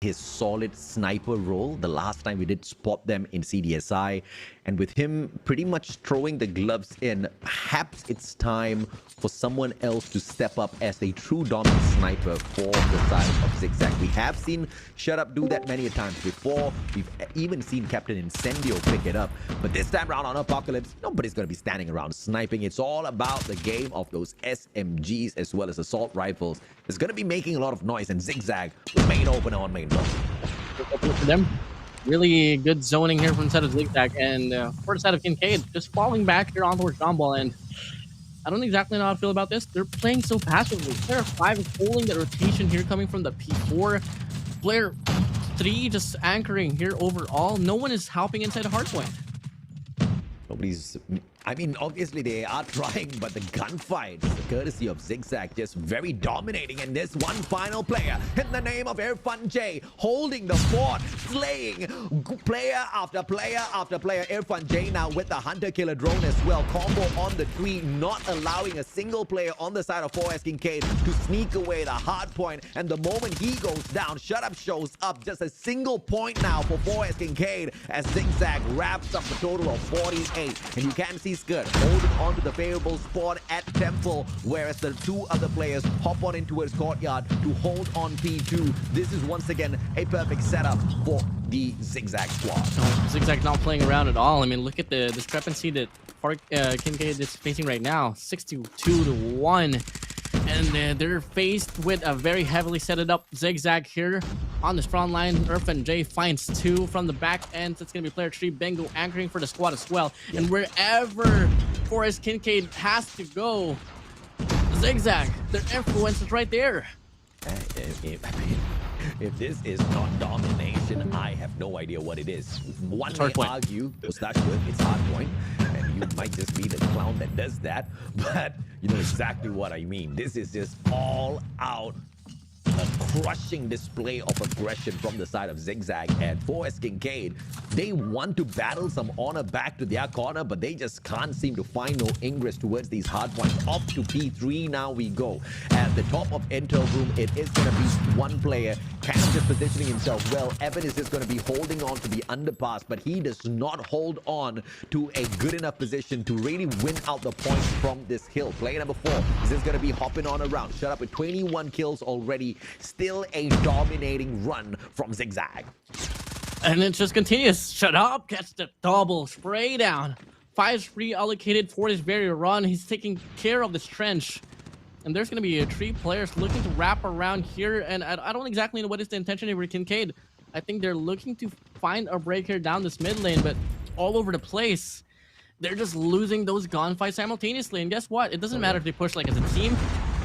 his solid sniper role the last time we did spot them in CDSI, and with him pretty much throwing the gloves in, perhaps it's time for someone else to step up as a true dominant sniper for the side of ZhigZhag. We have seen Shut Up do that many times before. We've even seen Captain Incendio pick it up, but this time around on Apocalypse, nobody's going to be standing around sniping. It's all about the game of those SMGs as well as assault rifles. It's going to be making a lot of noise, and ZhigZhag with main opener on main block. For them, really good zoning here from the side of ZhigZhag, and for the side of KINCAID, just falling back here onto John Ball. And I don't exactly know how to feel about this. They're playing so passively. Player 5 is holding the rotation here coming from the P4. Player 3 just anchoring here overall. No one is helping inside the hardpoint. Nobody's... I mean, obviously they are trying, but the gunfight, the courtesy of ZhigZhag, just very dominating. And this one final player in the name of Irfan J, holding the fort, slaying player after player after player. Irfan J now with the hunter killer drone as well. Combo on the tree, not allowing a single player on the side of 4S KINCAID to sneak away the hard point. And the moment he goes down, Shut Up shows up. Just a single point now for 4S KINCAID as ZhigZhag wraps up the total of 48. And you can see Good, holding on to the favorable spot at Temple, whereas the two other players hop on into his courtyard to hold on P2. This is once again a perfect setup for the ZhigZhag squad. ZhigZag not playing around at all. I mean, look at the discrepancy that KINCAID is facing right now, 62-1. And they're faced with a very heavily set it up ZhigZag here on this front line. Irfan J finds 2 from the back end. It's going to be player 3, Bengo, anchoring for the squad as well. Yeah. And wherever 4S KINCAID has to go, ZhigZag, their influence is right there. If this is not domination, I have no idea what it is. One may argue, Mustachio, it's Hardpoint, and you might just be the clown that does that, but you know exactly what I mean. This is just all out a crushing display of aggression from the side of ZhigZag, and 4S KINCAID, they want to battle some honor back to their corner, but they just can't seem to find no ingress towards these hard points. Up to P3 now we go. At the top of Intel room, it is going to be one player, kind of just positioning himself well. Evan is just going to be holding on to the underpass, but he does not hold on to a good enough position to really win out the points from this hill. Player number 4 is just going to be hopping on around. Shut Up with 21 kills already. Still a dominating run from ZhigZag. And it just continues. Shut Up gets the double spray down. 5 reallocated for this very run. He's taking care of this trench. And there's going to be 3 players looking to wrap around here. And I don't exactly know what is the intention here with KINCAID. I think they're looking to find a break here down this mid lane, but all over the place. They're just losing those gunfights simultaneously. And guess what? It doesn't matter if they push like as a team.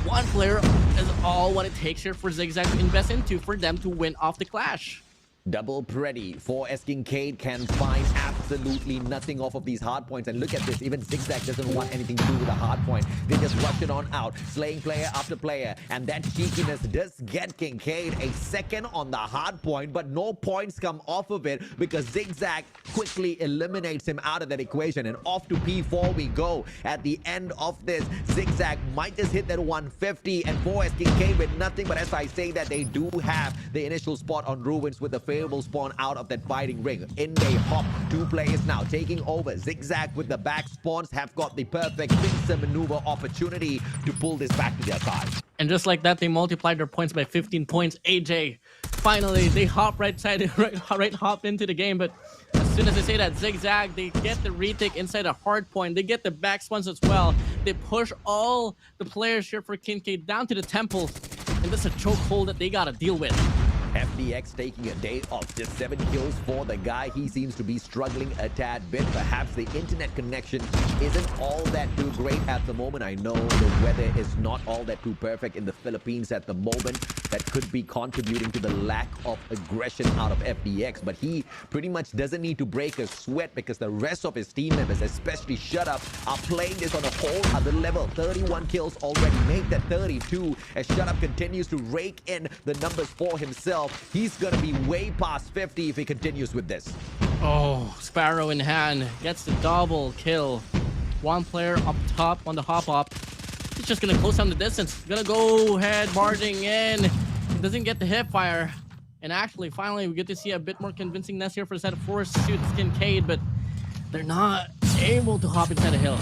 One player is all what it takes here for ZhigZag to invest into for them to win off the clash. Double pretty. 4S KINCAID can find absolutely nothing off of these hard points. And look at this. Even ZhigZag doesn't want anything to do with a hard point. They just rush it on out, slaying player after player. And that cheekiness does get KINCAID a second on the hard point, but no points come off of it because ZhigZag quickly eliminates him out of that equation. And off to P4 we go. At the end of this, ZhigZag might just hit that 150, and 4S KINCAID with nothing. But as I say that, they do have the initial spot on Ruins with the favorable spawn out of that fighting ring. In they hop. 2 players now taking over. ZhigZag with the back spawns have got the perfect pincer maneuver opportunity to pull this back to their side. And just like that, they multiplied their points by 15 points. AJ, finally, they hop right hop into the game. But as soon as they say that, ZhigZag, they get the retake inside a hard point. They get the back spawns as well. They push all the players here for KINCAID down to the temples. And that's a chokehold that they gotta deal with. FDX taking a day off, just 7 kills for the guy. He seems to be struggling a tad bit. Perhaps the internet connection isn't all that too great at the moment. I know the weather is not all that too perfect in the Philippines at the moment. That could be contributing to the lack of aggression out of FDX. But he pretty much doesn't need to break a sweat because the rest of his team members, especially Shut Up, are playing this on a whole other level. 31 kills already, make that 32 as Shut Up continues to rake in the numbers for himself. He's gonna be way past 50 if he continues with this. Oh, Sparrow in hand gets the double kill. 1 player up top on the hop. He's just gonna close down the distance. Gonna go ahead, barging in. Doesn't get the hip fire. And actually, finally, we get to see a bit more convincingness here for the set of Force shoots KINCAID, but they're not able to hop inside a hill.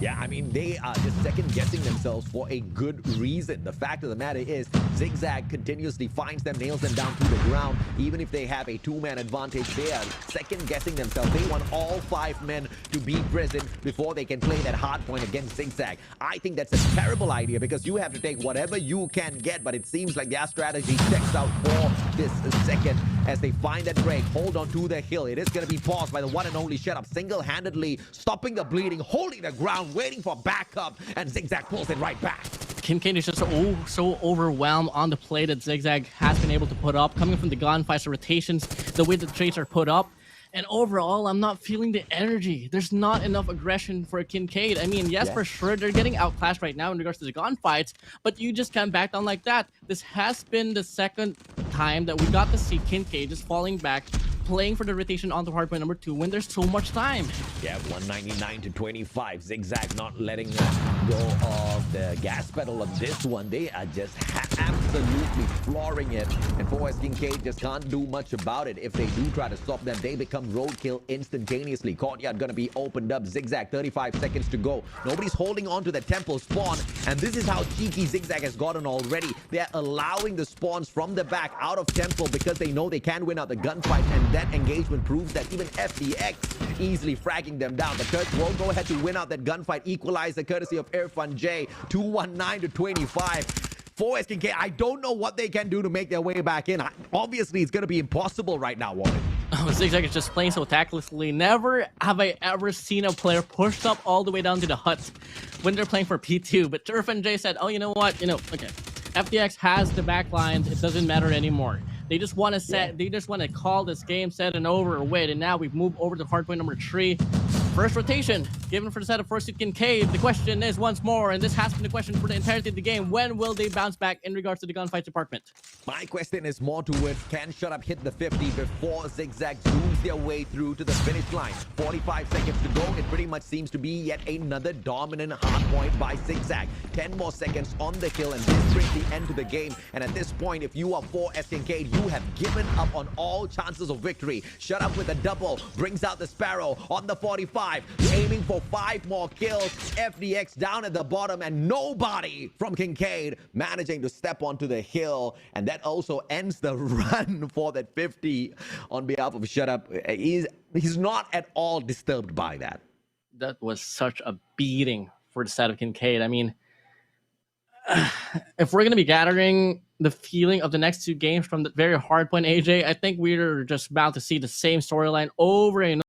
Yeah, I mean, they are just second-guessing themselves for a good reason. The fact of the matter is, ZhigZhag continuously finds them, nails them down to the ground. Even if they have a two-man advantage, they are second-guessing themselves. They want all 5 men to be present before they can play that hard point against ZhigZhag. I think that's a terrible idea because you have to take whatever you can get, but it seems like their strategy checks out for this second as they find that break, hold on to the hill. It is going to be paused by the one and only Shut Up, single-handedly stopping the bleeding, holding the ground, waiting for backup, and ZhigZhag pulls it right back. KINCAID is just so overwhelmed on the play that ZhigZhag has been able to put up, coming from the gunfights, the rotations, the way the trades are put up. And overall, I'm not feeling the energy. There's not enough aggression for KINCAID. I mean, yes, for sure, they're getting outclassed right now in regards to the gunfights, but you just can't back down like that. This has been the second time that we got to see KINCAID just falling back, playing for the rotation on the hardpoint number 2 when there's so much time. Yeah, 199 to 25. ZhigZhag not letting go of the gas pedal on this one. They are just absolutely flooring it. And 4S KINCAID just can't do much about it. If they do try to stop them, they become roadkill instantaneously. Courtyard gonna be opened up. ZhigZhag, 35 seconds to go. Nobody's holding on to the temple spawn. And this is how cheeky ZhigZhag has gotten already. They're allowing the spawns from the back out of temple because they know they can win out the gunfight. And that engagement proves that even FDX easily fragging them down. The Turks will go ahead to win out that gunfight, equalize the courtesy of Irfan J. 219 to 25. 4S KINCAID, I don't know what they can do to make their way back in. Obviously, it's going to be impossible right now, Warren. Oh, ZhigZhag is just playing so tactlessly. Never have I ever seen a player pushed up all the way down to the hut when they're playing for P2. But Irfan J said, oh, you know what? Okay. FDX has the back lines. It doesn't matter anymore. They just want to they just want to call this game set and over with. And now we've moved over to hardpoint number 3. First rotation given for the set of Force KINCAID. The question is once more, and this has been the question for the entirety of the game, when will they bounce back in regards to the gunfight department? My question is more towards, can Shut Up hit the 50 before ZhigZhag zooms their way through to the finish line? 45 seconds to go. It pretty much seems to be yet another dominant hardpoint by ZhigZhag. 10 more seconds on the hill, and this brings the end to the game. And at this point, if you are 4S KINCAID, you have given up on all chances of victory. Shut Up with a double, brings out the Sparrow on the 45. Aiming for 5 more kills. FDX down at the bottom, and nobody from KINCAID managing to step onto the hill. And that also ends the run for that 50 on behalf of Shut Up. He's not at all disturbed by that. That was such a beating for the side of KINCAID. I mean, if we're going to be gathering the feeling of the next 2 games from the very hardpoint AJ, I think we're just about to see the same storyline over and